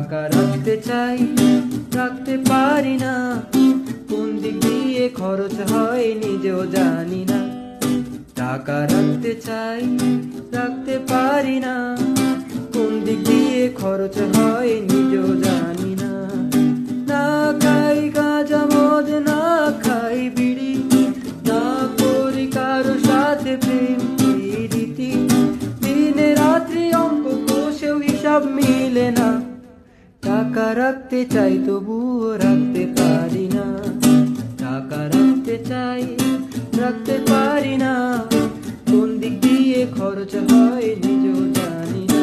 টাকা রাখতে চাই, রাখতে পারি না, কোন দিক দিয়ে খরচ হয় নিজেও জানি না। টাকা রাখতে চাই, রাখতে পারি না, কোন দিক দিয়ে খরচ হয় নিজেও জানি না। না খাই গাঁজা মদ, না খাই বিড়ি, না করি কারো সাথে প্রেম প্রীতি, দিনে রাত্রি অঙ্ক কষেও হিসাব মিলে না। টাকা রাখতে চাই তবুও রাখতে পারি না, টাকা রাখতে চাই, রাখতে পারি না, কোন দিক দিয়ে খরচ হয় নিজেও জানি না।